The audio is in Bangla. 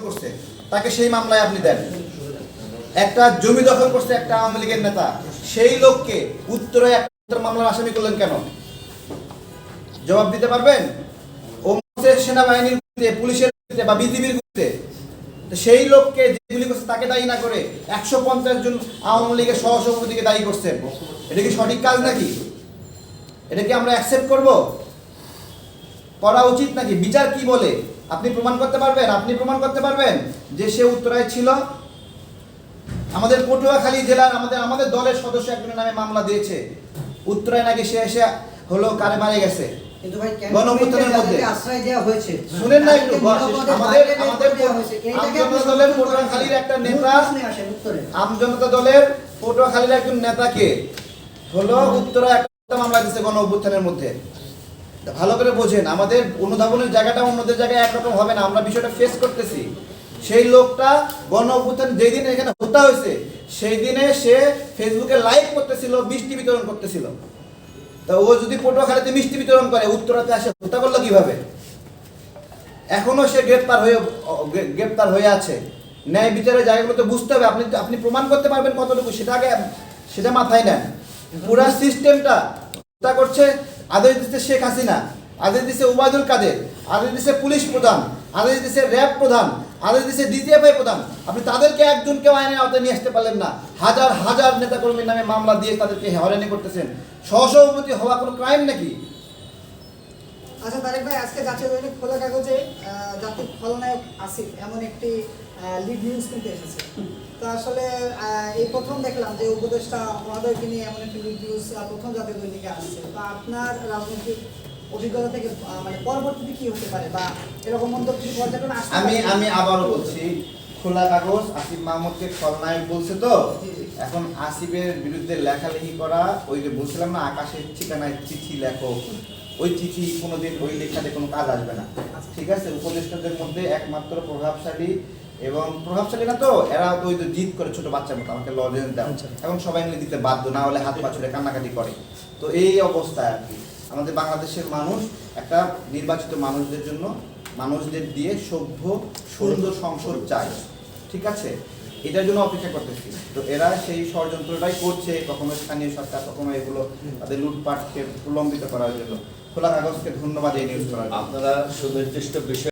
করছে তাকে সেই মামলায় আপনি দেন। একটা জমি দখল করছে একটা আওয়ামী লীগের নেতা, সেই লোককে উত্তরে একটা মামলার আসামি করলেন কেন? জবাব দিতে পারবেন? সেনাবাহিনীর পুলিশের বা বিজিবির সেই লোককে যেগুলি করছে তাকে দায়ী না করে 150 জন আওয়ামী লীগের সহসভাপতিকে দায়ী করছেন। এটা কি সঠিক কাজ নাকি? এটা কি আমরা অ্যাকসেপ্ট করব? করা উচিত নাকি? বিচার কি বলে আপনি প্রমাণ করতে পারবেন? আপনি প্রমাণ করতে পারবেন যে সে উত্তরায় ছিল? আমাদের পটুয়াখালী জেলার আমাদের দলের সদস্য একজনের নামে মামলা দিয়েছে, উত্তরায় নাকি সে এসে হলো কারে মারে গেছে। কিন্তু ভাই গণঅভ্যুত্থানের মধ্যে আশ্রয় দেওয়া হয়েছে, শুনেন না একটু, আমাদের আমজনতা দলের পটুয়াখালীর একটা নেতা, আমজনতা দলের পটুয়াখালীর একজন নেতাকে হলো উত্তরায় একটা মামলা দিয়েছে গণঅভ্যুত্থানের মধ্যে। ভালো করে বোঝেন, আমাদের অনুধাবনের জায়গাটা অন্যদের জায়গায় একরকম হবে না। আমরা বিষয়টা ফেস করতেছি। সেই লোকটা গণঅভ্যুত্থান যেই দিন এখানে হত্যা হয়েছে সেই দিনে সে ফেসবুকে লাইভ করতেছিল, মিষ্টি বিতরণ করতেছিল। তা ও যদি পটুয়াখালীতে মিষ্টি বিতরণ করে, উত্তরাতে আসে হত্যা করলো কিভাবে? এখনো সে গ্রেপ্তার হয়ে আছে। ন্যায় বিচারের জায়গাগুলোতে বুঝতে হবে। আপনি প্রমাণ করতে পারবেন কতটুকু, সেটা মাথায় নেন। পুরা সিস্টেমটা হত্যা করছে আদেশ দিচ্ছে শেখ হাসিনা, আদেশ দিচ্ছে ওবায়দুল কাদের, আদেশ দিচ্ছে পুলিশ প্রধান, আদেশ দিচ্ছে র্যাব প্রধান, আদেশ দিচ্ছে ডিজিএফআই প্রধান। আপনি তাদেরকে একজনকেও আইনের আওতায় নিয়ে আসতে পারলেন না। হাজার হাজার নেতাকর্মীর নামে মামলা দিয়ে তাদেরকে হয়রানি করতেছেন। সহসভাপতি হওয়া কোনো ক্রাইম নাকি? আচ্ছা তারেক ভাই, আজকে জাতীয় দৈনিক খোলা কাগজে জাতির খলনায়ক আসিফ এমন একটি লিড নিউজ কিন্তু এসেছে। তো আসলে এই প্রথম দেখলাম যে উপদেষ্টা মহোদয়কে নিয়ে এমন একটি লিড নিউজ প্রথম জাতীয় দৈনিকে আসছে। তো আপনার রাজনৈতিক অভিজ্ঞতা থেকে মানে পরবর্তীতে কি হতে পারে বা এরকম মন্তব্য পর্যটন আসতে পারে? আমি আবারও বলছি, খোলা কাগজ আসিফ মাহমুদকে খলনায়ক বলছে। তো এখন আসিফের বিরুদ্ধে লেখালেখি করা, ওই যে বলছিলাম না আকাশের ঠিকানায় চিঠি লেখো, ওই চিঠি কোনোদিন ওই লেখাতে কোনো কাজ আসবে না। ঠিক আছে? উপদেষ্টাদের মধ্যে একমাত্র প্রভাবশালী, এবং প্রভাবশালী না তো এরা তো ওই যে জিদ করে ছোট বাচ্চার মতো আমাকে লজেন্স দাও, এখন সবাই মিলে দিতে বাধ্য, না হলে হাত পা ছুড়ে কান্নাকাটি করে। তো এই অবস্থায় আর কি আমাদের বাংলাদেশের মানুষ একটা নির্বাচিত মানুষদের জন্য, মানুষদের দিয়ে সভ্য সুন্দর সংসদ চায়। ঠিক আছে? এটার জন্য অপেক্ষা করতেছি। তো এরা সেই ষড়যন্ত্রটাই করছে, কখনো স্থানীয় সরকার, কখনো এগুলো তাদের লুটপাটকে প্রলম্বিত করার জন্য। খোলা কাগজকে ধন্যবাদ এই নিউজ করার। আপনারা সুনির্দিষ্ট বিষয়